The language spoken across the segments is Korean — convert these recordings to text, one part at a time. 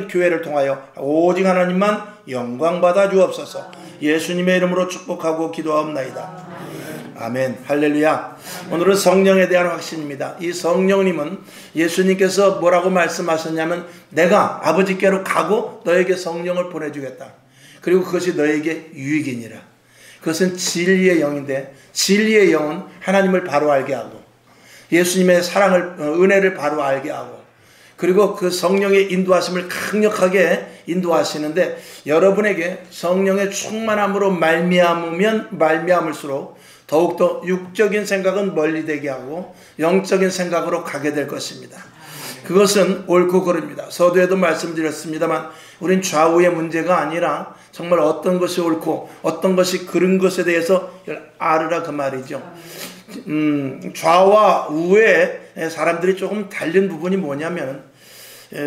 교회를 통하여 오직 하나님만 영광 받아 주옵소서. 예수님의 이름으로 축복하고 기도하옵나이다. 아멘. 할렐루야. 오늘은 성령에 대한 확신입니다. 이 성령님은 예수님께서 뭐라고 말씀하셨냐면 내가 아버지께로 가고 너에게 성령을 보내주겠다. 그리고 그것이 너에게 유익이니라. 그것은 진리의 영인데 진리의 영은 하나님을 바로 알게 하고 예수님의 사랑을 은혜를 바로 알게 하고 그리고 그 성령의 인도하심을 강력하게 인도하시는데 여러분에게 성령의 충만함으로 말미암을수록 더욱더 육적인 생각은 멀리 되게 하고 영적인 생각으로 가게 될 것입니다. 그것은 옳고 그릅니다. 서두에도 말씀드렸습니다만 우린 좌우의 문제가 아니라 정말 어떤 것이 옳고 어떤 것이 그른 것에 대해서 알으라 그 말이죠. 좌와 우에 사람들이 조금 다른 부분이 뭐냐면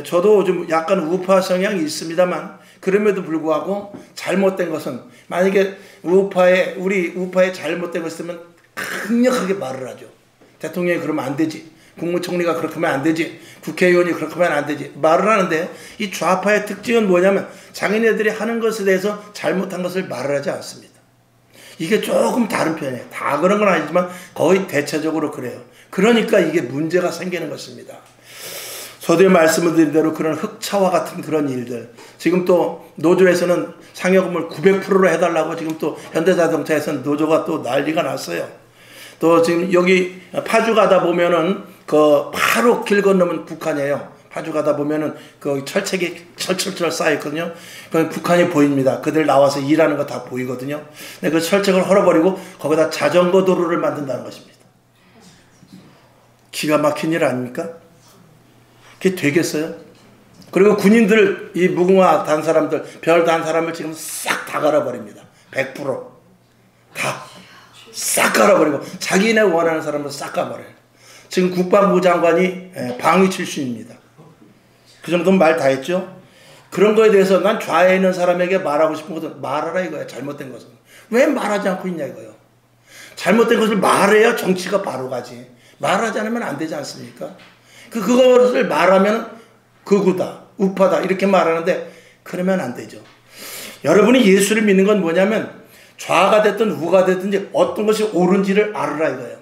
저도 좀 약간 우파 성향이 있습니다만 그럼에도 불구하고 잘못된 것은 만약에 우리 우파에 잘못된 것이 있으면 강력하게 말을 하죠. 대통령이 그러면 안 되지. 국무총리가 그렇게 하면 안 되지. 국회의원이 그렇게 하면 안 되지. 말을 하는데 이 좌파의 특징은 뭐냐면 자기네들이 하는 것에 대해서 잘못한 것을 말을 하지 않습니다. 이게 조금 다른 편이에요. 다 그런 건 아니지만 거의 대체적으로 그래요. 그러니까 이게 문제가 생기는 것입니다. 서두에 말씀을 드린 대로 그런 흑차와 같은 그런 일들. 지금 또 노조에서는 상여금을 900%로 해달라고 지금 또 현대자동차에서는 노조가 또 난리가 났어요. 또 지금 여기 파주 가다 보면은 그 바로 길 건너면 북한이에요. 파주 가다 보면은 그 철책이 철철철 쌓여있거든요. 그 북한이 보입니다. 그들 나와서 일하는 거 다 보이거든요. 근데 그 철책을 헐어버리고 거기다 자전거 도로를 만든다는 것입니다. 기가 막힌 일 아닙니까? 그게 되겠어요? 그리고 군인들, 이 무궁화 단 사람들, 별 단 사람을 지금 싹 다 갈아버립니다. 100%. 다. 싹 갈아버리고, 자기네 원하는 사람을 싹 갈아버려요. 지금 국방부 장관이 방위 출신입니다. 그 정도면 말 다 했죠? 그런 거에 대해서 난 좌에 있는 사람에게 말하고 싶은 것은 말하라 이거야. 잘못된 것은. 왜 말하지 않고 있냐 이거요. 잘못된 것을 말해야 정치가 바로 가지. 말하지 않으면 안 되지 않습니까? 그것을 말하면 극우다, 우파다 이렇게 말하는데 그러면 안 되죠. 여러분이 예수를 믿는 건 뭐냐면 좌가 됐든 우가 됐든지 어떤 것이 옳은지를 알으라 이거예요.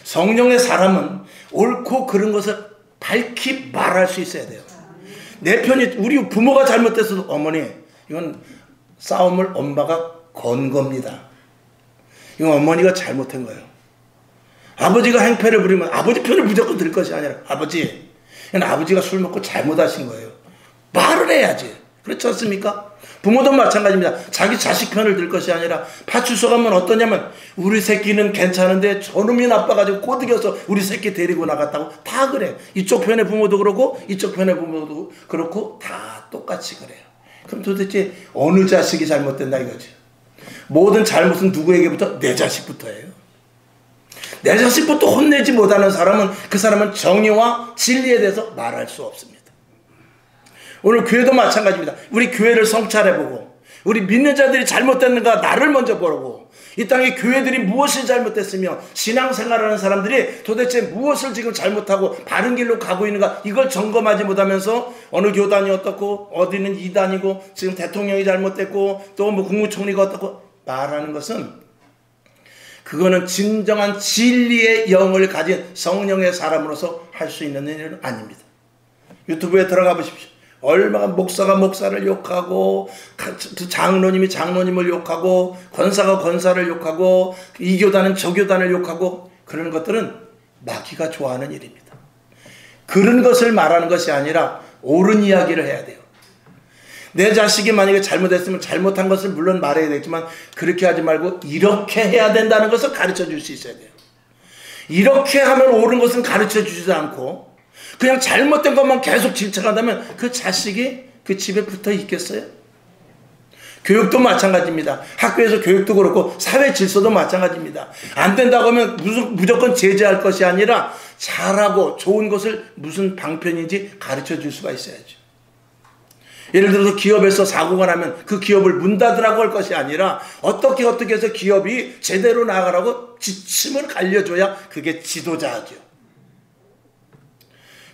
성령의 사람은 옳고 그른 것을 밝히 말할 수 있어야 돼요. 내 편이 우리 부모가 잘못됐어도 어머니 이건 싸움을 엄마가 건 겁니다. 이건 어머니가 잘못한 거예요. 아버지가 행패를 부리면 아버지 편을 무조건 들 것이 아니라 아버지, 아버지가 술 먹고 잘못하신 거예요. 말을 해야지. 그렇지 않습니까? 부모도 마찬가지입니다. 자기 자식 편을 들 것이 아니라 파출소 가면 어떠냐면 우리 새끼는 괜찮은데 저놈이 나빠가지고 꼬드겨서 우리 새끼 데리고 나갔다고 다 그래. 이쪽 편의 부모도 그러고 이쪽 편의 부모도 그렇고 다 똑같이 그래요. 그럼 도대체 어느 자식이 잘못된다 이거죠. 모든 잘못은 누구에게부터? 내 자식부터예요. 내 자식부터 혼내지 못하는 사람은 그 사람은 정의와 진리에 대해서 말할 수 없습니다. 오늘 교회도 마찬가지입니다. 우리 교회를 성찰해보고 우리 믿는 자들이 잘못됐는가 나를 먼저 보고 이 땅의 교회들이 무엇이 잘못됐으며 신앙생활하는 사람들이 도대체 무엇을 지금 잘못하고 바른 길로 가고 있는가 이걸 점검하지 못하면서 어느 교단이 어떻고 어디는 이단이고 지금 대통령이 잘못됐고 또 뭐 국무총리가 어떻고 말하는 것은 그거는 진정한 진리의 영을 가진 성령의 사람으로서 할 수 있는 일은 아닙니다. 유튜브에 들어가 보십시오. 얼마나 목사가 목사를 욕하고 장로님이 장로님을 욕하고 권사가 권사를 욕하고 이 교단은 저 교단을 욕하고 그런 것들은 마귀가 좋아하는 일입니다. 그런 것을 말하는 것이 아니라 옳은 이야기를 해야 돼요. 내 자식이 만약에 잘못했으면 잘못한 것을 물론 말해야 되지만 그렇게 하지 말고 이렇게 해야 된다는 것을 가르쳐 줄 수 있어야 돼요. 이렇게 하면 옳은 것은 가르쳐 주지도 않고 그냥 잘못된 것만 계속 질책한다면 그 자식이 그 집에 붙어 있겠어요? 교육도 마찬가지입니다. 학교에서 교육도 그렇고 사회 질서도 마찬가지입니다. 안 된다고 하면 무조건 제재할 것이 아니라 잘하고 좋은 것을 무슨 방편인지 가르쳐 줄 수가 있어야죠. 예를 들어서 기업에서 사고가 나면 그 기업을 문 닫으라고 할 것이 아니라 어떻게 해서 기업이 제대로 나가라고 지침을 알려줘야 그게 지도자죠.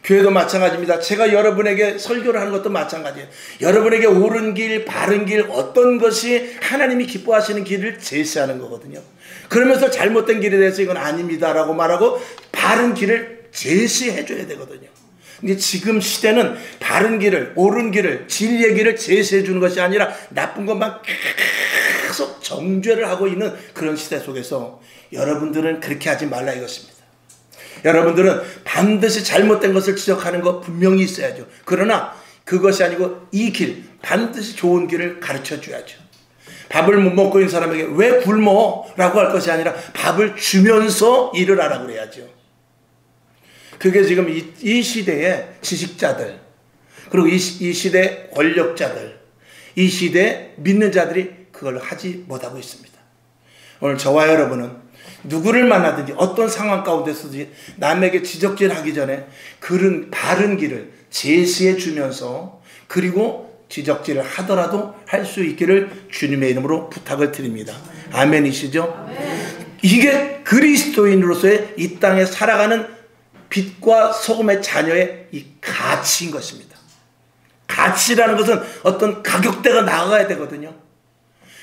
교회도 마찬가지입니다. 제가 여러분에게 설교를 하는 것도 마찬가지예요. 여러분에게 옳은 길, 바른 길, 어떤 것이 하나님이 기뻐하시는 길을 제시하는 거거든요. 그러면서 잘못된 길에 대해서 이건 아닙니다라고 말하고 바른 길을 제시해 줘야 되거든요. 근데 지금 시대는 바른 길을, 옳은 길을, 진리의 길을 제시해 주는 것이 아니라 나쁜 것만 계속 정죄를 하고 있는 그런 시대 속에서 여러분들은 그렇게 하지 말라 이것입니다. 여러분들은 반드시 잘못된 것을 지적하는 것 분명히 있어야죠. 그러나 그것이 아니고 이 길, 반드시 좋은 길을 가르쳐 줘야죠. 밥을 못 먹고 있는 사람에게 왜 굶어? 라고 할 것이 아니라 밥을 주면서 일을 하라고 그래야죠. 그게 지금 이 시대의 지식자들, 그리고 이 시대의 권력자들, 이 시대의 믿는 자들이 그걸 하지 못하고 있습니다. 오늘 저와 여러분은 누구를 만나든지 어떤 상황 가운데서든지 남에게 지적질하기 전에 그런 바른 길을 제시해 주면서 그리고 지적질을 하더라도 할 수 있기를 주님의 이름으로 부탁을 드립니다. 아멘이시죠? 아멘. 이게 그리스도인으로서의 이 땅에 살아가는 빛과 소금의 자녀의 이 가치인 것입니다. 가치라는 것은 어떤 가격대가 나가야 되거든요.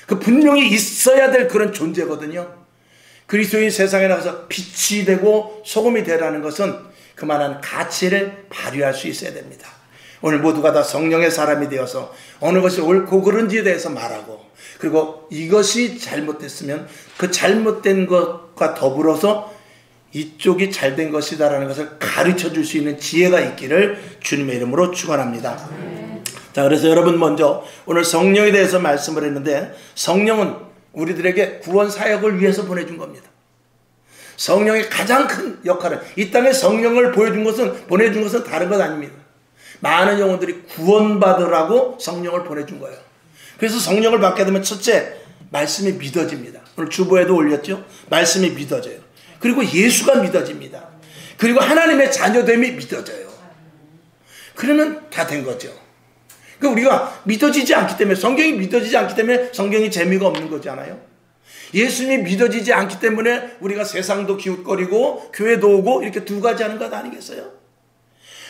그 분명히 있어야 될 그런 존재거든요. 그리스도인 세상에 나가서 빛이 되고 소금이 되라는 것은 그만한 가치를 발휘할 수 있어야 됩니다. 오늘 모두가 다 성령의 사람이 되어서 어느 것이 옳고 그른지에 대해서 말하고, 그리고 이것이 잘못됐으면 그 잘못된 것과 더불어서 이쪽이 잘된 것이다라는 것을 가르쳐 줄 수 있는 지혜가 있기를 주님의 이름으로 축원합니다. 자, 그래서 여러분 먼저 오늘 성령에 대해서 말씀을 했는데, 성령은 우리들에게 구원 사역을 위해서 보내준 겁니다. 성령의 가장 큰 역할은, 이 땅에 성령을 보내준 것은 다른 것 아닙니다. 많은 영혼들이 구원받으라고 성령을 보내준 거예요. 그래서 성령을 받게 되면 첫째, 말씀이 믿어집니다. 오늘 주보에도 올렸죠? 말씀이 믿어져요. 그리고 예수가 믿어집니다. 그리고 하나님의 자녀됨이 믿어져요. 그러면 다 된 거죠. 그러니까 우리가 믿어지지 않기 때문에, 성경이 믿어지지 않기 때문에 성경이 재미가 없는 거잖아요. 예수님이 믿어지지 않기 때문에 우리가 세상도 기웃거리고 교회도 오고 이렇게 두 가지 하는 것 아니겠어요?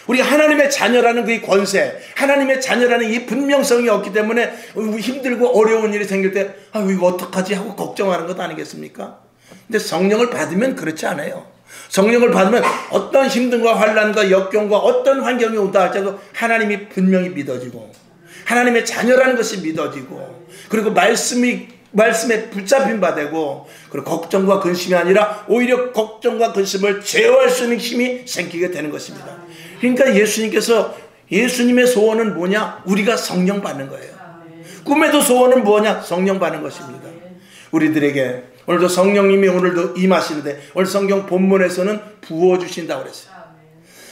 우리가 하나님의 자녀라는 그 권세, 하나님의 자녀라는 이 분명성이 없기 때문에 힘들고 어려운 일이 생길 때 이거 어떡하지 하고 걱정하는 것 아니겠습니까? 근데 성령을 받으면 그렇지 않아요. 성령을 받으면 어떤 힘든과 환난과 역경과 어떤 환경이 온다 할지라도 하나님이 분명히 믿어지고, 하나님의 자녀라는 것이 믿어지고, 그리고 말씀에 붙잡힌 바 되고, 그리고 걱정과 근심이 아니라 오히려 걱정과 근심을 제어할 수 있는 힘이 생기게 되는 것입니다. 그러니까 예수님의 소원은 뭐냐? 우리가 성령 받는 거예요. 꿈에도 소원은 뭐냐? 성령 받는 것입니다. 우리들에게 오늘도 성령님이 오늘도 임하시는데, 오늘 성경 본문에서는 부어주신다고 그랬어요.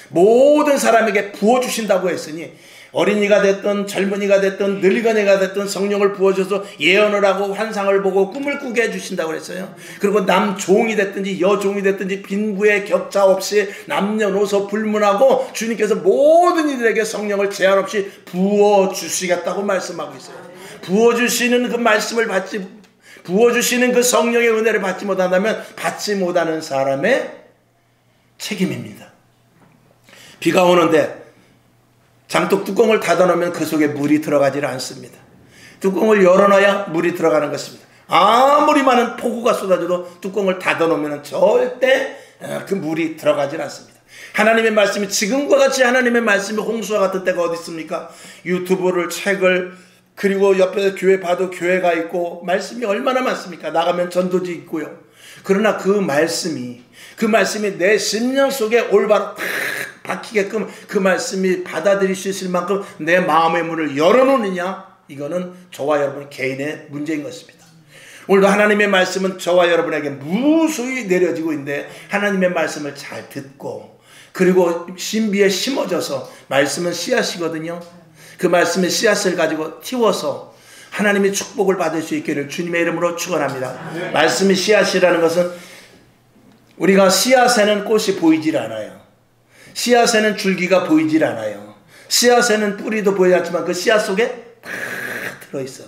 모든 사람에게 부어주신다고 했으니, 어린이가 됐든 젊은이가 됐든 늙은이가 됐든 성령을 부어줘서 예언을 하고 환상을 보고 꿈을 꾸게 해주신다고 그랬어요. 그리고 남종이 됐든지 여종이 됐든지 빈부의 격차 없이 남녀노소 불문하고 주님께서 모든 이들에게 성령을 제한 없이 부어주시겠다고 말씀하고 있어요. 부어주시는 그 말씀을 부어주시는 그 성령의 은혜를 받지 못한다면 받지 못하는 사람의 책임입니다. 비가 오는데 장독 뚜껑을 닫아놓으면 그 속에 물이 들어가지를 않습니다. 뚜껑을 열어놔야 물이 들어가는 것입니다. 아무리 많은 폭우가 쏟아져도 뚜껑을 닫아놓으면 절대 그 물이 들어가질 않습니다. 하나님의 말씀이, 지금과 같이 하나님의 말씀이 홍수와 같은 때가 어디 있습니까? 유튜브를, 책을, 그리고 옆에서 교회 봐도 교회가 있고 말씀이 얼마나 많습니까? 나가면 전도지 있고요. 그러나 그 말씀이 내 심령 속에 올바로 박히게끔 그 말씀이 받아들일 수 있을 만큼 내 마음의 문을 열어놓느냐, 이거는 저와 여러분 개인의 문제인 것입니다. 오늘도 하나님의 말씀은 저와 여러분에게 무수히 내려지고 있는데, 하나님의 말씀을 잘 듣고 그리고 신비에 심어져서, 말씀은 씨앗이거든요. 그 말씀의 씨앗을 가지고 틔워서 하나님의 축복을 받을 수 있기를 주님의 이름으로 축원합니다. 말씀의 씨앗이라는 것은, 우리가 씨앗에는 꽃이 보이질 않아요. 씨앗에는 줄기가 보이질 않아요. 씨앗에는 뿌리도 보이지 않지만 그 씨앗 속에 다 들어있어.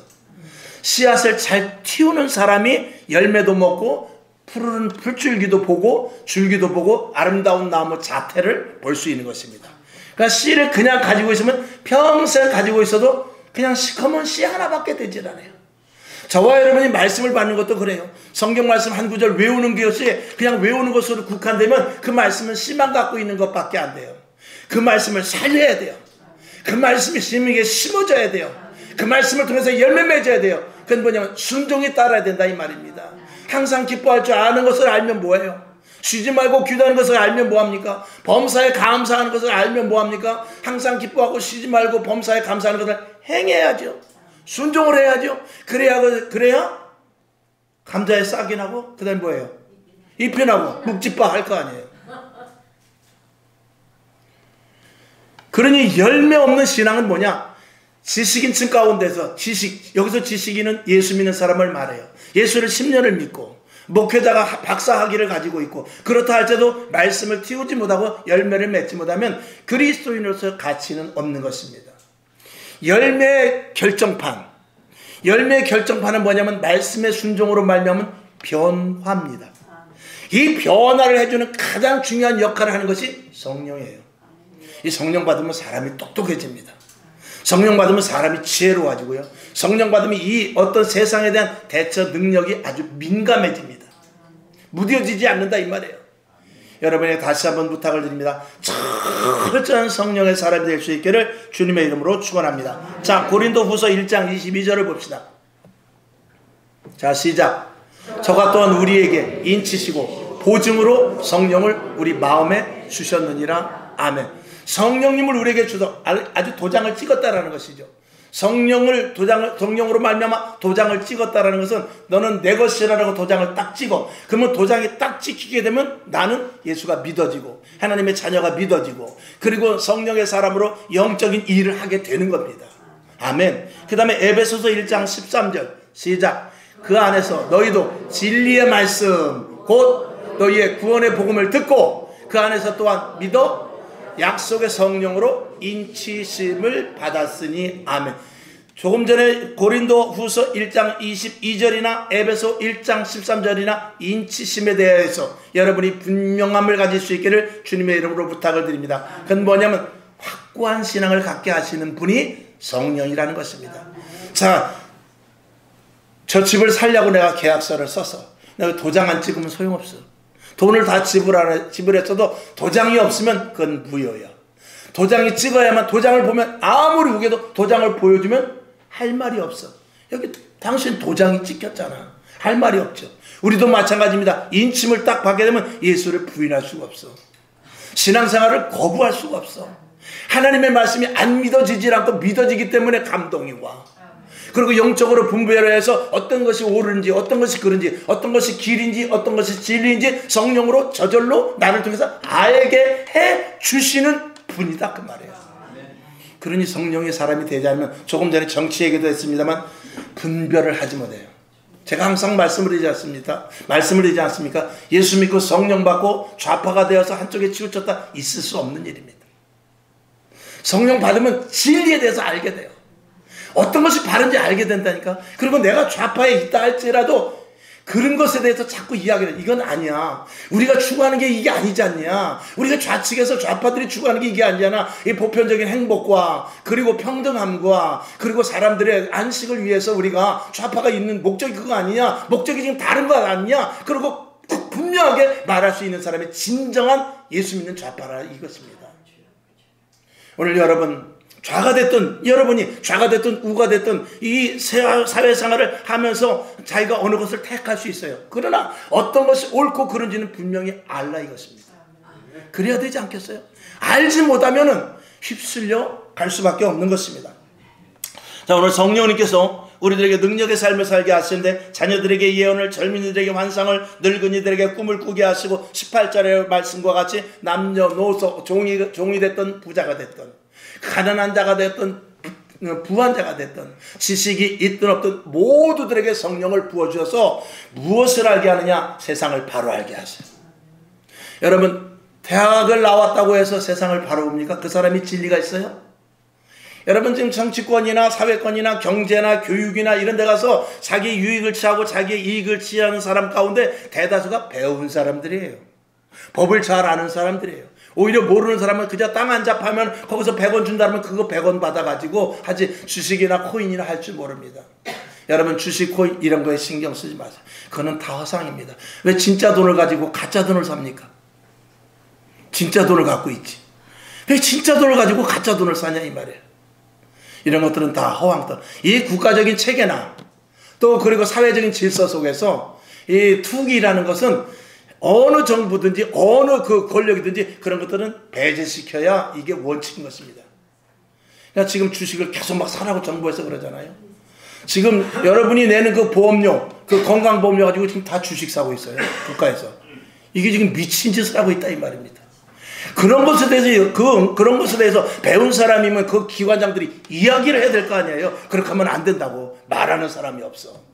씨앗을 잘 틔우는 사람이 열매도 먹고 푸르른 풀줄기도 보고 줄기도 보고 아름다운 나무 자태를 볼 수 있는 것입니다. 그러니까 씨를 그냥 가지고 있으면 평생 가지고 있어도 그냥 시커먼 씨 하나밖에 되질 않아요. 저와 여러분이 말씀을 받는 것도 그래요. 성경 말씀 한 구절 외우는 것이 그냥 외우는 것으로 국한되면 그 말씀은 씨만 갖고 있는 것밖에 안 돼요. 그 말씀을 살려야 돼요. 그 말씀이 심에게 심어져야 돼요. 그 말씀을 통해서 열매 맺어야 돼요. 그건 뭐냐면 순종이 따라야 된다 이 말입니다. 항상 기뻐할 줄 아는 것을 알면 뭐예요? 쉬지 말고 기도하는 것을 알면 뭐합니까? 범사에 감사하는 것을 알면 뭐합니까? 항상 기뻐하고 쉬지 말고 범사에 감사하는 것을 행해야죠. 순종을 해야죠. 그래야 감자에 싹이 나고 그 다음에 뭐예요? 잎이 나고 묵지빠 할 거 아니에요. 그러니 열매 없는 신앙은 뭐냐? 지식인층 가운데서 여기서 지식인은 예수 믿는 사람을 말해요. 예수를 10년을 믿고 목회자가 박사 학위를 가지고 있고 그렇다 할지라도 말씀을 틔우지 못하고 열매를 맺지 못하면 그리스도인으로서 가치는 없는 것입니다. 열매의 결정판은 뭐냐면 말씀의 순종으로 말미암은 변화입니다. 이 변화를 해주는 가장 중요한 역할을 하는 것이 성령이에요. 이 성령 받으면 사람이 똑똑해집니다. 성령 받으면 사람이 지혜로워지고요. 성령 받으면 이 어떤 세상에 대한 대처 능력이 아주 민감해집니다. 무뎌지지 않는다 이 말이에요. 여러분에게 다시 한번 부탁을 드립니다. 철저한 성령의 사람이 될 수 있기를 주님의 이름으로 축원합니다. 자, 고린도후서 1장 22절을 봅시다. 자, 시작. 저가 또한 우리에게 인치시고 보증으로 성령을 우리 마음에 주셨느니라. 아멘. 성령님을 우리에게 주서 아주 도장을 찍었다라는 것이죠. 성령으로 말미암아 도장을 찍었다라는 것은 너는 내 것이라고 도장을 딱 찍어. 그러면 도장이 딱 찍히게 되면 나는 예수가 믿어지고 하나님의 자녀가 믿어지고 그리고 성령의 사람으로 영적인 일을 하게 되는 겁니다. 아멘. 그 다음에 에베소서 1장 13절 시작. 그 안에서 너희도 진리의 말씀 곧 너희의 구원의 복음을 듣고 그 안에서 또한 믿어 약속의 성령으로 인치심을 받았으니 아멘. 조금 전에 고린도 후서 1장 22절이나 에베소 1장 13절이나 인치심에 대해서 여러분이 분명함을 가질 수 있기를 주님의 이름으로 부탁을 드립니다. 그건 뭐냐면 확고한 신앙을 갖게 하시는 분이 성령이라는 것입니다. 자, 저 집을 살려고 내가 계약서를 써서 내가 도장 안 찍으면 소용없어. 돈을 다 지불했어도 도장이 없으면 그건 무효야. 도장이 찍어야만, 도장을 보면 아무리 우겨도 도장을 보여주면 할 말이 없어. 여기 당신 도장이 찍혔잖아. 할 말이 없죠. 우리도 마찬가지입니다. 인침을 딱 받게 되면 예수를 부인할 수가 없어. 신앙생활을 거부할 수가 없어. 하나님의 말씀이 안 믿어지지 않고 믿어지기 때문에 감동이 와. 그리고 영적으로 분별해서 어떤 것이 옳은지 어떤 것이 그른지 어떤 것이 길인지 어떤 것이 진리인지 성령으로 저절로 나를 통해서 알게 해 주시는 분이다 그 말이에요. 그러니 성령의 사람이 되지 않으면 조금 전에 정치 얘기도 했습니다만 분별을 하지 못해요. 제가 항상 말씀을 드리지 않습니까? 예수 믿고 성령 받고 좌파가 되어서 한쪽에 치우쳤다 있을 수 없는 일입니다. 성령 받으면 진리에 대해서 알게 돼요. 어떤 것이 바른지 알게 된다니까. 그리고 내가 좌파에 있다 할지라도 그런 것에 대해서 자꾸 이야기를 해. 이건 아니야. 우리가 추구하는 게 이게 아니지 않냐. 우리가 좌측에서 좌파들이 추구하는 게 이게 아니잖아. 이 보편적인 행복과 그리고 평등함과 그리고 사람들의 안식을 위해서 우리가 좌파가 있는 목적이 그거 아니냐. 목적이 지금 다른 거 아니냐. 그리고 분명하게 말할 수 있는 사람이 진정한 예수 믿는 좌파라 이것입니다. 오늘 여러분이 좌가 됐든 우가 됐든 이 사회생활을 하면서 자기가 어느 것을 택할 수 있어요. 그러나 어떤 것이 옳고 그른지는 분명히 알라 이것입니다. 그래야 되지 않겠어요? 알지 못하면은 휩쓸려 갈 수밖에 없는 것입니다. 자, 오늘 성령님께서 우리들에게 능력의 삶을 살게 하시는데 자녀들에게 예언을, 젊은이들에게 환상을, 늙은이들에게 꿈을 꾸게 하시고 18절의 말씀과 같이 남녀노소 종이 됐던 부자가 됐던 가난한 자가 됐던 부한자가 됐던 지식이 있든 없든 모두들에게 성령을 부어주셔서 무엇을 알게 하느냐? 세상을 바로 알게 하세요. 여러분, 대학을 나왔다고 해서 세상을 바로 봅니까? 그 사람이 진리가 있어요? 여러분, 지금 정치권이나 사회권이나 경제나 교육이나 이런 데 가서 자기 유익을 취하고 자기의 이익을 취하는 사람 가운데 대다수가 배운 사람들이에요. 법을 잘 아는 사람들이에요. 오히려 모르는 사람은 그저 땅 한 잡 하면 거기서 100원 준다 하면 그거 100원 받아가지고 하지 주식이나 코인이나 할 줄 모릅니다. 여러분 주식 코인 이런 거에 신경 쓰지 마세요. 그거는 다 허상입니다. 왜 진짜 돈을 가지고 가짜 돈을 삽니까? 진짜 돈을 갖고 있지. 왜 진짜 돈을 가지고 가짜 돈을 사냐 이 말이에요. 이런 것들은 다 허황들. 이 국가적인 체계나 또 그리고 사회적인 질서 속에서 이 투기라는 것은 어느 정부든지 어느 그 권력이든지 그런 것들은 배제시켜야 이게 원칙인 것입니다. 그러니까 지금 주식을 계속 막 사라고 정부에서 그러잖아요. 지금 여러분이 내는 그 보험료, 그 건강보험료 가지고 지금 다 주식 사고 있어요. 국가에서. 이게 지금 미친 짓을 하고 있다 이 말입니다. 그런 것에 대해서 그런 것에 대해서 배운 사람이면 그 기관장들이 이야기를 해야 될 거 아니에요. 그렇게 하면 안 된다고 말하는 사람이 없어.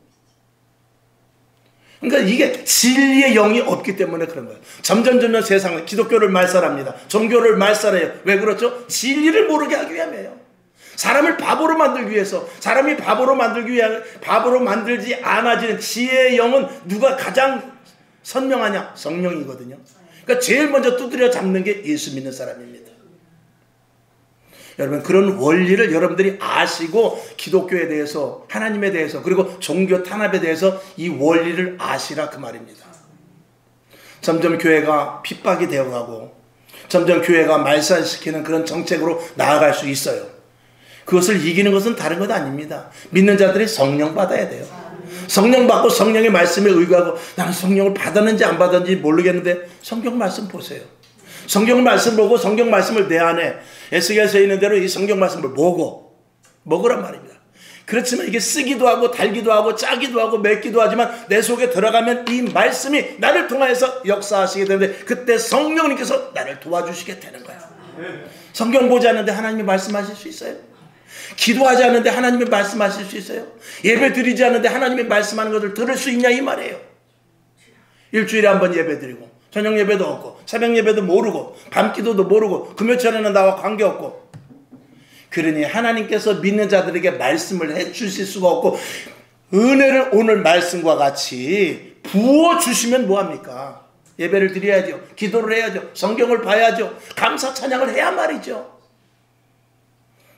그러니까 이게 진리의 영이 없기 때문에 그런 거예요. 점점 세상은 기독교를 말살합니다. 종교를 말살해요. 왜 그렇죠? 진리를 모르게 하기 위함이에요. 사람을 바보로 만들기 위해서, 사람이 바보로 만들지 않아지는 지혜의 영은 누가 가장 선명하냐? 성령이거든요. 그러니까 제일 먼저 두드려 잡는 게 예수 믿는 사람입니다. 여러분 그런 원리를 여러분들이 아시고 기독교에 대해서 하나님에 대해서 그리고 종교 탄압에 대해서 이 원리를 아시라 그 말입니다. 점점 교회가 핍박이 되어가고 점점 교회가 말살시키는 그런 정책으로 나아갈 수 있어요. 그것을 이기는 것은 다른 것 아닙니다. 믿는 자들이 성령 받아야 돼요. 성령 받고 성령의 말씀에 의거하고 나는 성령을 받았는지 안 받았는지 모르겠는데 성경 말씀 보세요. 성경 말씀 보고 성경 말씀을 내 안에 에스겔서에 있는 대로 이 성경 말씀을 먹으란 말입니다. 그렇지만 이게 쓰기도 하고 달기도 하고 짜기도 하고 맵기도 하지만 내 속에 들어가면 이 말씀이 나를 통하여서 역사하시게 되는데 그때 성령님께서 나를 도와주시게 되는 거예요. 성경 보지 않는데 하나님이 말씀하실 수 있어요? 기도하지 않는데 하나님이 말씀하실 수 있어요? 예배 드리지 않는데 하나님이 말씀하는 것을 들을 수 있냐 이 말이에요. 일주일에 한 번 예배 드리고 저녁 예배도 없고 새벽 예배도 모르고 밤기도도 모르고 금요철에는 나와 관계없고 그러니 하나님께서 믿는 자들에게 말씀을 해주실 수가 없고 은혜를 오늘 말씀과 같이 부어주시면 뭐합니까? 예배를 드려야죠. 기도를 해야죠. 성경을 봐야죠. 감사 찬양을 해야 말이죠.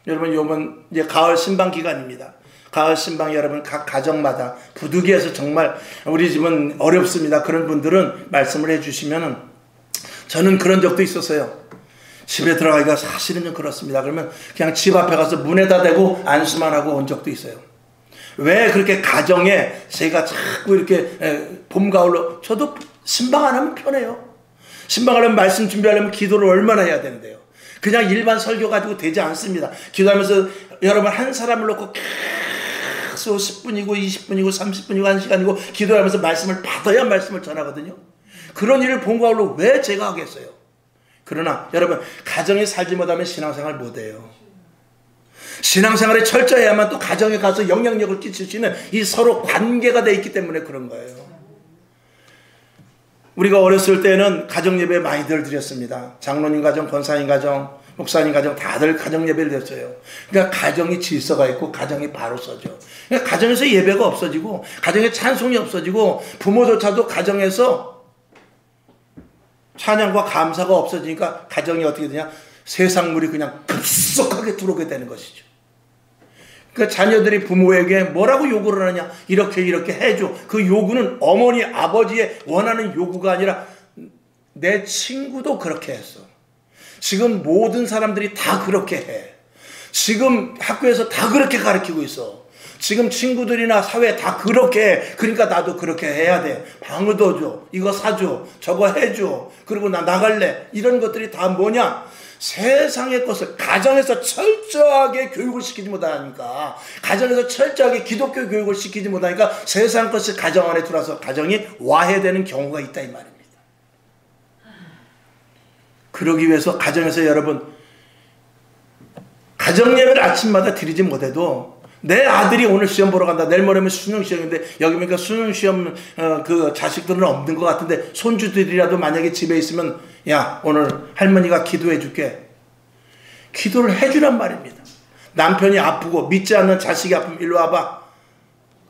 여러분 요번 이제 가을 신방 기간입니다. 가을 신방 여러분 각 가정마다 부득이해서 정말 우리 집은 어렵습니다. 그런 분들은 말씀을 해주시면은 저는 그런 적도 있었어요. 집에 들어가기가 사실은 좀 그렇습니다. 그러면 그냥 집 앞에 가서 문에다 대고 안수만 하고 온 적도 있어요. 왜 그렇게 가정에 제가 자꾸 이렇게 봄 가을로 저도 신방 안 하면 편해요. 신방을 하면 말씀 준비하려면 기도를 얼마나 해야 되는데요. 그냥 일반 설교 가지고 되지 않습니다. 기도하면서 여러분 한 사람을 놓고 계속 10분이고 20분이고 30분이고 1시간이고 기도하면서 말씀을 받아야 말씀을 전하거든요. 그런 일을 봄 가을로 왜 제가 하겠어요? 그러나 여러분 가정에 살지 못하면 신앙생활 못해요. 신앙생활에 철저해야만 또 가정에 가서 영향력을 끼칠 수 있는 이 서로 관계가 돼 있기 때문에 그런 거예요. 우리가 어렸을 때는 가정예배 많이들 드렸습니다. 장로님 가정, 권사님 가정, 목사님 가정 다들 가정예배를 드렸어요. 그러니까 가정이 질서가 있고 가정이 바로 서죠. 그러니까 가정에서 예배가 없어지고 가정에 찬송이 없어지고 부모조차도 가정에서 찬양과 감사가 없어지니까 가정이 어떻게 되냐? 세상물이 그냥 급속하게 들어오게 되는 것이죠. 그러니까 자녀들이 부모에게 뭐라고 요구를 하느냐? 이렇게 해줘. 그 요구는 어머니 아버지의 원하는 요구가 아니라 내 친구도 그렇게 했어. 지금 모든 사람들이 다 그렇게 해. 지금 학교에서 다 그렇게 가르치고 있어. 지금 친구들이나 사회 다 그렇게 해. 그러니까 나도 그렇게 해야 돼. 방을 둬줘. 이거 사줘. 저거 해줘. 그리고 나 나갈래. 이런 것들이 다 뭐냐? 세상의 것을 가정에서 철저하게 교육을 시키지 못하니까 가정에서 철저하게 기독교 교육을 시키지 못하니까 세상 것이 가정 안에 들어와서 가정이 와해되는 경우가 있다 이 말입니다. 그러기 위해서 가정에서 여러분 가정예배를 아침마다 드리지 못해도 내 아들이 오늘 시험 보러 간다. 내일 모레면 수능시험인데 여기 보니까 수능시험 그 자식들은 없는 것 같은데 손주들이라도 만약에 집에 있으면 야 오늘 할머니가 기도해 줄게. 기도를 해주란 말입니다. 남편이 아프고 믿지 않는 자식이 아프면 일로 와봐.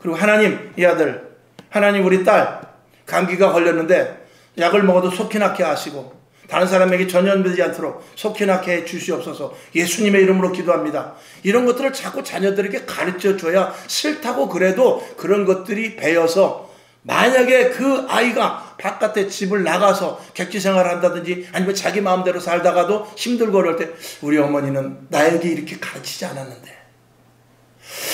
그리고 하나님 이 아들 하나님 우리 딸 감기가 걸렸는데 약을 먹어도 속히 낫게 하시고 다른 사람에게 전염되지 않도록 속히 낳게 해 주시옵소서. 예수님의 이름으로 기도합니다. 이런 것들을 자꾸 자녀들에게 가르쳐 줘야 싫다고 그래도 그런 것들이 배어서 만약에 그 아이가 바깥에 집을 나가서 객지 생활을 한다든지 아니면 자기 마음대로 살다가도 힘들고 그럴 때 우리 어머니는 나에게 이렇게 가르치지 않았는데,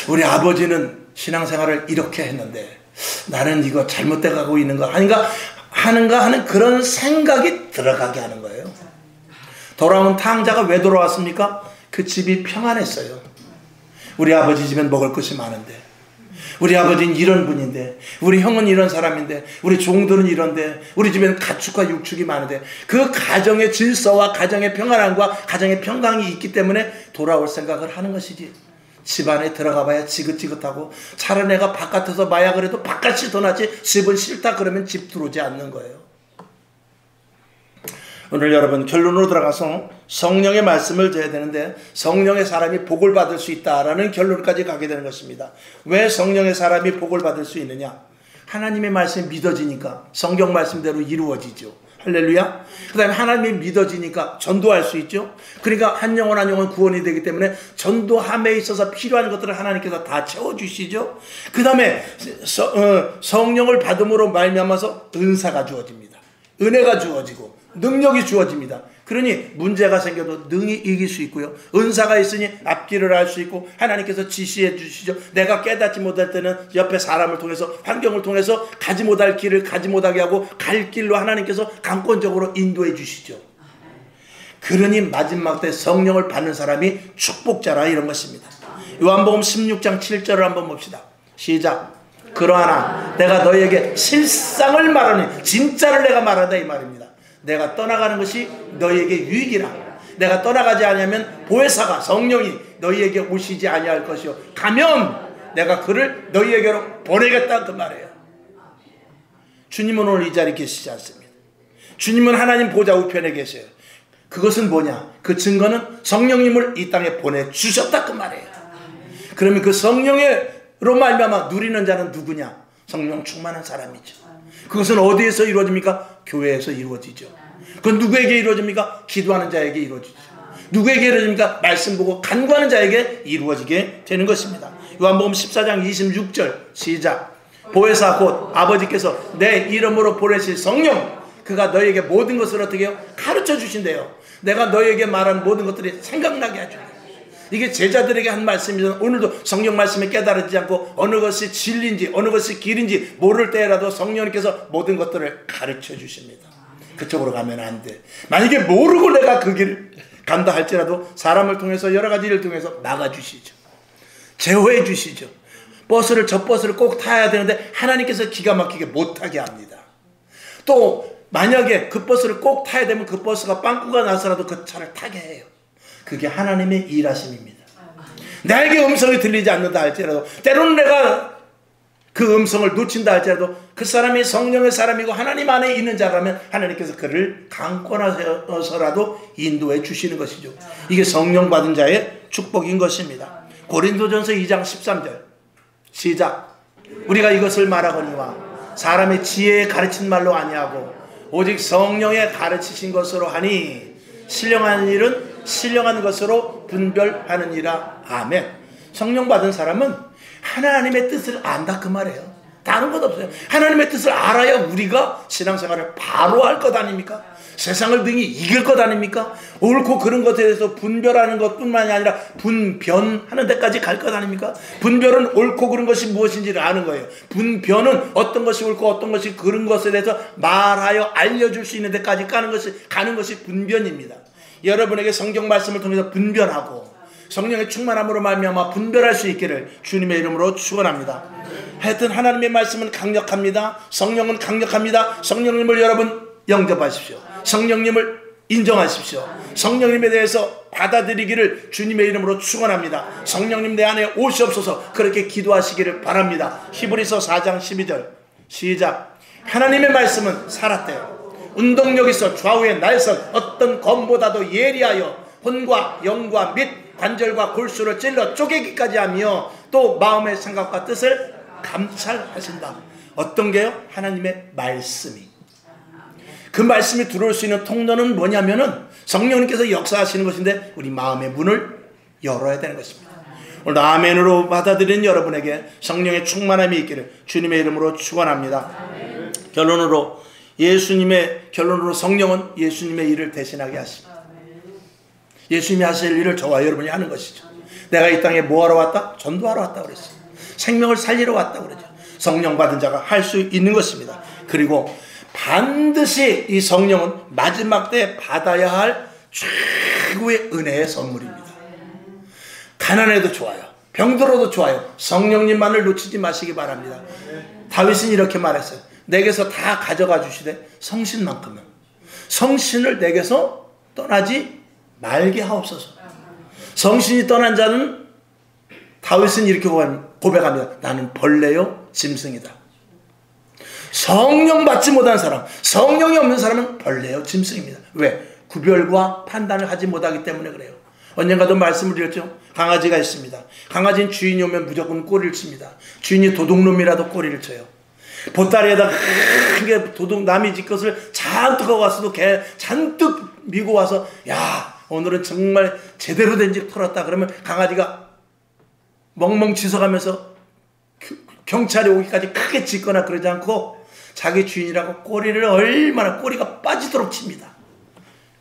우리 아버지는 신앙생활을 이렇게 했는데 나는 이거 잘못돼 가고 있는 거 아닌가 하는 그런 생각이 들어가게 하는 거예요. 돌아온 탕자가 왜 돌아왔습니까? 그 집이 평안했어요. 우리 아버지 집엔 먹을 것이 많은데, 우리 아버지는 이런 분인데, 우리 형은 이런 사람인데, 우리 종들은 이런데, 우리 집에는 가축과 육축이 많은데, 그 가정의 질서와 가정의 평안함과 가정의 평강이 있기 때문에 돌아올 생각을 하는 것이지, 집안에 들어가 봐야 지긋지긋하고 차라리 내가 바깥에서 마약을 해도 바깥이 더 낫지 집은 싫다 그러면 집 들어오지 않는 거예요. 오늘 여러분 결론으로 들어가서 성령의 말씀을 드려야 되는데, 성령의 사람이 복을 받을 수 있다라는 결론까지 가게 되는 것입니다. 왜 성령의 사람이 복을 받을 수 있느냐? 하나님의 말씀이 믿어지니까 성경 말씀대로 이루어지죠. 할렐루야. 그 다음에 하나님이 믿어지니까 전도할 수 있죠. 그러니까 한 영혼 한 영혼 구원이 되기 때문에 전도함에 있어서 필요한 것들을 하나님께서 다 채워주시죠. 그 다음에 성령을 받음으로 말미암아서 은사가 주어집니다. 은혜가 주어지고 능력이 주어집니다. 그러니 문제가 생겨도 능히 이길 수 있고요. 은사가 있으니 앞길을 알 수 있고 하나님께서 지시해 주시죠. 내가 깨닫지 못할 때는 옆에 사람을 통해서 환경을 통해서 가지 못할 길을 가지 못하게 하고 갈 길로 하나님께서 강권적으로 인도해 주시죠. 그러니 마지막 때 성령을 받는 사람이 축복자라 이런 것입니다. 요한복음 16장 7절을 한번 봅시다. 시작. 그러하나 내가 너희에게 실상을 말하니, 진짜를 내가 말한다 이 말입니다. 내가 떠나가는 것이 너희에게 유익이라. 내가 떠나가지 아니하면 보혜사가 성령이 너희에게 오시지 아니할 것이요 가면 내가 그를 너희에게로 보내겠다 그 말이에요. 주님은 오늘 이 자리에 계시지 않습니다. 주님은 하나님 보좌 우편에 계세요. 그것은 뭐냐? 그 증거는 성령님을 이 땅에 보내주셨다 그 말이에요. 그러면 그 성령으로 말미암아 누리는 자는 누구냐? 성령 충만한 사람이죠. 그것은 어디에서 이루어집니까? 교회에서 이루어지죠. 그건 누구에게 이루어집니까? 기도하는 자에게 이루어지죠. 누구에게 이루어집니까? 말씀 보고 간구하는 자에게 이루어지게 되는 것입니다. 요한복음 14장 26절 시작. 보혜사 곧 아버지께서 내 이름으로 보내실 성령, 그가 너희에게 모든 것을 어떻게 해요? 가르쳐 주신대요. 내가 너희에게 말한 모든 것들이 생각나게 하죠. 이게 제자들에게 한 말씀이죠. 오늘도 성령 말씀에 깨달지 않고 어느 것이 진리인지 어느 것이 길인지 모를 때라도 성령님께서 모든 것들을 가르쳐 주십니다. 그쪽으로 가면 안 돼. 만약에 모르고 내가 그 길을 간다 할지라도 사람을 통해서 여러 가지 일을 통해서 막아주시죠. 제어해 주시죠. 저 버스를 꼭 타야 되는데 하나님께서 기가 막히게 못하게 합니다. 또 만약에 그 버스를 꼭 타야 되면 그 버스가 빵꾸가 나서라도 그 차를 타게 해요. 그게 하나님의 일하심입니다. 나에게 음성이 들리지 않는다 할지라도, 때로는 내가 그 음성을 놓친다 할지라도 그 사람이 성령의 사람이고 하나님 안에 있는 자라면 하나님께서 그를 강권하셔서라도 인도해 주시는 것이죠. 이게 성령 받은 자의 축복인 것입니다. 고린도전서 2장 13절 시작. 우리가 이것을 말하거니와 사람의 지혜에 가르친 말로 아니하고 오직 성령의 가르치신 것으로 하니 신령한 일은 신령한 것으로 분별하느니라. 아멘. 성령 받은 사람은 하나님의 뜻을 안다 그 말이에요. 다른 것 없어요. 하나님의 뜻을 알아야 우리가 신앙생활을 바로 할 것 아닙니까? 세상을 능히 이길 것 아닙니까? 옳고 그른 것에 대해서 분별하는 것뿐만이 아니라 분변하는 데까지 갈 것 아닙니까? 분별은 옳고 그른 것이 무엇인지를 아는 거예요. 분변은 어떤 것이 옳고 어떤 것이 그른 것에 대해서 말하여 알려줄 수 있는 데까지 가는 것이 분변입니다. 여러분에게 성경 말씀을 통해서 분별하고 성령의 충만함으로 말미암아 분별할 수 있기를 주님의 이름으로 축원합니다. 하여튼 하나님의 말씀은 강력합니다. 성령은 강력합니다. 성령님을 여러분 영접하십시오. 성령님을 인정하십시오. 성령님에 대해서 받아들이기를 주님의 이름으로 축원합니다. 성령님 내 안에 오시옵소서 그렇게 기도하시기를 바랍니다. 히브리서 4장 12절 시작. 하나님의 말씀은 살았대요. 운동력 있어 좌우의 날선 어떤 검보다도 예리하여 혼과 영과 및 관절과 골수를 찔러 쪼개기까지 하며 또 마음의 생각과 뜻을 감찰하신다. 어떤 게요? 하나님의 말씀이. 그 말씀이 들어올 수 있는 통로는 뭐냐면은 성령님께서 역사하시는 것인데 우리 마음의 문을 열어야 되는 것입니다. 오늘 아멘으로 받아들인 여러분에게 성령의 충만함이 있기를 주님의 이름으로 축원합니다. 결론으로 성령은 예수님의 일을 대신하게 하십니다. 예수님이 하실 일을 저와 여러분이 하는 것이죠. 내가 이 땅에 뭐하러 왔다? 전도하러 왔다 그랬어요. 생명을 살리러 왔다 그러죠. 성령 받은 자가 할 수 있는 것입니다. 그리고 반드시 이 성령은 마지막 때 받아야 할 최고의 은혜의 선물입니다. 가난해도 좋아요. 병들어도 좋아요. 성령님만을 놓치지 마시기 바랍니다. 다윗은 이렇게 말했어요. 내게서 다 가져가 주시되 성신만큼은 성신을 내게서 떠나지 말게 하옵소서. 성신이 떠난 자는 다윗은 이렇게 고백합니다. 나는 벌레요 짐승이다. 성령 받지 못한 사람, 성령이 없는 사람은 벌레요 짐승입니다. 왜? 구별과 판단을 하지 못하기 때문에 그래요. 언젠가도 말씀을 드렸죠. 강아지가 있습니다. 강아지는 주인이 오면 무조건 꼬리를 칩니다. 주인이 도둑놈이라도 꼬리를 쳐요. 보따리에다 크게 남이 집 것을 잔뜩 하고 왔어도 개 잔뜩 미고 와서 야 오늘은 정말 제대로 된 집 털었다 그러면 강아지가 멍멍 짖어가면서 경찰이 오기까지 크게 짖거나 그러지 않고 자기 주인이라고 꼬리가 빠지도록 칩니다.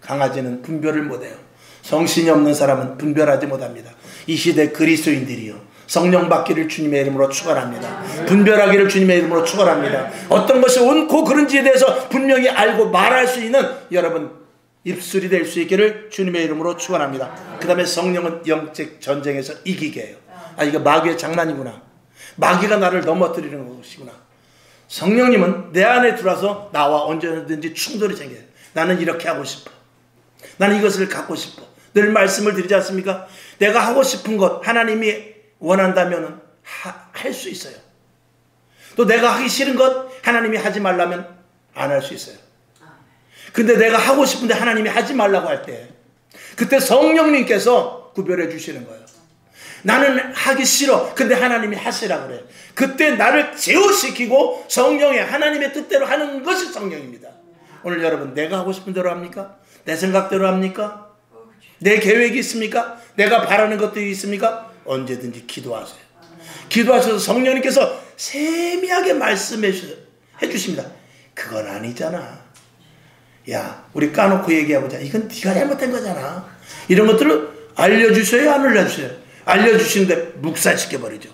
강아지는 분별을 못해요. 성신이 없는 사람은 분별하지 못합니다. 이 시대 그리스도인들이요 성령 받기를 주님의 이름으로 축원합니다. 분별하기를 주님의 이름으로 축원합니다. 어떤 것이 옳고 그른지에 대해서 분명히 알고 말할 수 있는 여러분 입술이 될 수 있기를 주님의 이름으로 축원합니다. 그 다음에 성령은 영적 전쟁에서 이기게 해요. 이게 마귀의 장난이구나. 마귀가 나를 넘어뜨리는 것이구나. 성령님은 내 안에 들어와서 나와 언제든지 충돌이 생겨요. 나는 이렇게 하고 싶어. 나는 이것을 갖고 싶어. 늘 말씀을 드리지 않습니까? 내가 하고 싶은 것 하나님이 원한다면 할 수 있어요. 또 내가 하기 싫은 것 하나님이 하지 말라면 안 할 수 있어요. 근데 내가 하고 싶은데 하나님이 하지 말라고 할 때 그때 성령님께서 구별해 주시는 거예요. 나는 하기 싫어. 근데 하나님이 하시라고 그래. 그때 나를 제어시키고 성령의 하나님의 뜻대로 하는 것이 성령입니다. 오늘 여러분 내가 하고 싶은 대로 합니까? 내 생각대로 합니까? 내 계획이 있습니까? 내가 바라는 것들이 있습니까? 언제든지 기도하세요. 기도하셔서 성령님께서 세미하게 말씀해 주십니다. 그건 아니잖아. 야 우리 까놓고 얘기해보자. 이건 네가 잘못된 거잖아. 이런 것들을 알려주셔요? 안 알려주셔요? 알려주시는데 묵살시켜버리죠.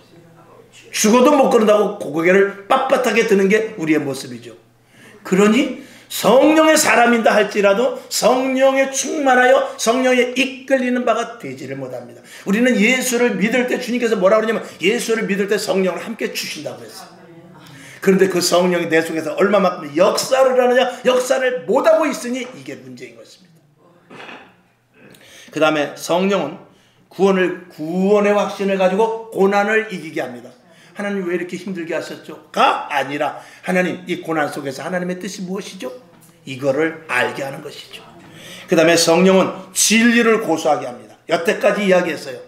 죽어도 못 그런다고 고개를 빳빳하게 드는 게 우리의 모습이죠. 그러니 성령의 사람인다 할지라도 성령에 충만하여 성령에 이끌리는 바가 되지를 못합니다. 우리는 예수를 믿을 때 주님께서 뭐라고 그러냐면 예수를 믿을 때 성령을 함께 주신다고 했어요. 그런데 그 성령이 내 속에서 얼마만큼 역사를 하느냐, 역사를 못하고 있으니 이게 문제인 것입니다. 그 다음에 성령은 구원의 확신을 가지고 고난을 이기게 합니다. 하나님 왜 이렇게 힘들게 하셨죠? 가 아니라 하나님 이 고난 속에서 하나님의 뜻이 무엇이죠? 이거를 알게 하는 것이죠. 그 다음에 성령은 진리를 고수하게 합니다. 여태까지 이야기했어요.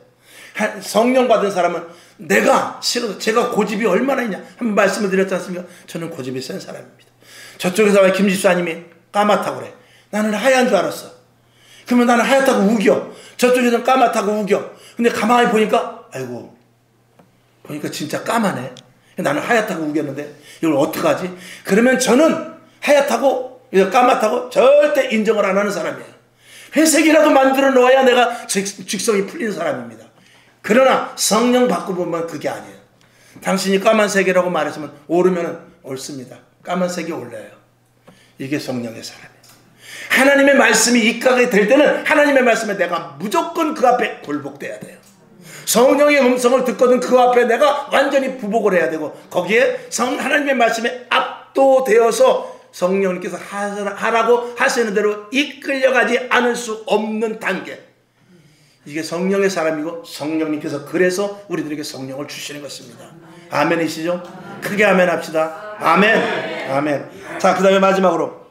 성령 받은 사람은 내가 싫어서 제가 고집이 얼마나 있냐 한번 말씀을 드렸지 않습니까? 저는 고집이 센 사람입니다. 저쪽에서 김 집사님이 까맣다고 그래. 나는 하얀 줄 알았어. 그러면 나는 하얗다고 우겨. 저쪽에서는 까맣다고 우겨. 근데 가만히 보니까 아이고 보니까 진짜 까마네. 나는 하얗다고 우겼는데 이걸 어떡하지? 그러면 저는 하얗다고 까맣다고 절대 인정을 안 하는 사람이에요. 회색이라도 만들어 놓아야 내가 직성이 풀리는 사람입니다. 그러나 성령 받고 보면 그게 아니에요. 당신이 까만색이라고 말했으면 오르면 옳습니다. 까만색이 올라요. 이게 성령의 사람이에요. 하나님의 말씀이 입각이 될 때는 하나님의 말씀에 내가 무조건 그 앞에 굴복돼야 돼요. 성령의 음성을 듣거든 그 앞에 내가 완전히 부복을 해야 되고 거기에 하나님의 말씀에 압도되어서 성령님께서 하라고 하시는 대로 이끌려가지 않을 수 없는 단계. 이게 성령의 사람이고 성령님께서 그래서 우리들에게 성령을 주시는 것입니다. 아멘이시죠? 크게 아멘 합시다. 아멘. 아멘. 자, 그 다음에 마지막으로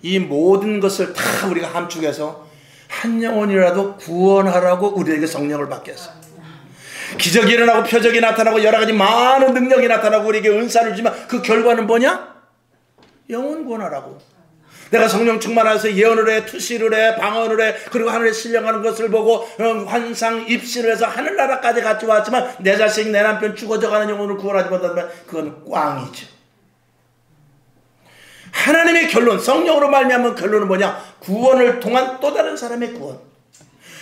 이 모든 것을 다 우리가 함축해서 한 영혼이라도 구원하라고 우리에게 성령을 받게 했어요. 기적이 일어나고 표적이 나타나고 여러 가지 많은 능력이 나타나고 우리에게 은사를 주지만 그 결과는 뭐냐? 영혼 구원하라고. 내가 성령 충만해서 예언을 해, 투시를 해, 방언을 해, 그리고 하늘에 신령하는 것을 보고 환상 입신을 해서 하늘나라까지 같이 왔지만 내 자식 내 남편 죽어져가는 영혼을 구원하지 못한다면 그건 꽝이죠. 하나님의 결론, 성령으로 말미암은 결론은 뭐냐? 구원을 통한 또 다른 사람의 구원,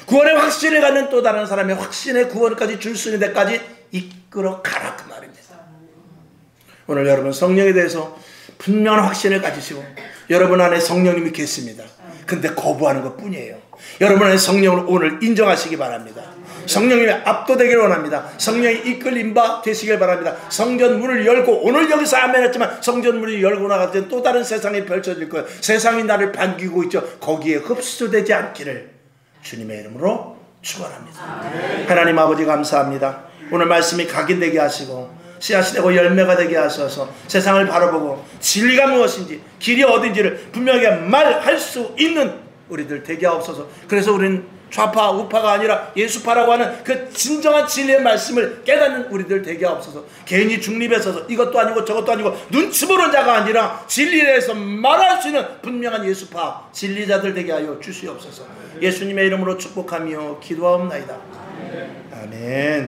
구원의 확신을 갖는 또 다른 사람의 확신의 구원까지 줄 수 있는 데까지 이끌어 가라, 그 말입니다. 오늘 여러분 성령에 대해서 분명한 확신을 가지시고 여러분 안에 성령님이 계십니다. 근데 거부하는 것 뿐이에요. 여러분 안에 성령을 오늘 인정하시기 바랍니다. 성령님이 압도되기를 원합니다. 성령이 이끌림 바 되시길 바랍니다. 성전 문을 열고, 오늘 여기서 아멘 했지만 성전 문을 열고 나갈 때는 또 다른 세상이 펼쳐질 거예요. 세상이 나를 반기고 있죠. 거기에 흡수되지 않기를 주님의 이름으로 축원합니다. 하나님 아버지 감사합니다. 오늘 말씀이 각인되게 하시고 씨앗이 되고 열매가 되게 하셔서 세상을 바라보고 진리가 무엇인지 길이 어딘지를 분명하게 말할 수 있는 우리들 되게 하옵소서. 그래서 우리는 좌파 우파가 아니라 예수파라고 하는 그 진정한 진리의 말씀을 깨닫는 우리들 되게 하옵소서. 개인이 중립에 서서 이것도 아니고 저것도 아니고 눈치 보는 자가 아니라 진리에 대해서 말할 수 있는 분명한 예수파 진리자들 되게 하여 주시옵소서. 예수님의 이름으로 축복하며 기도하옵나이다. 아멘.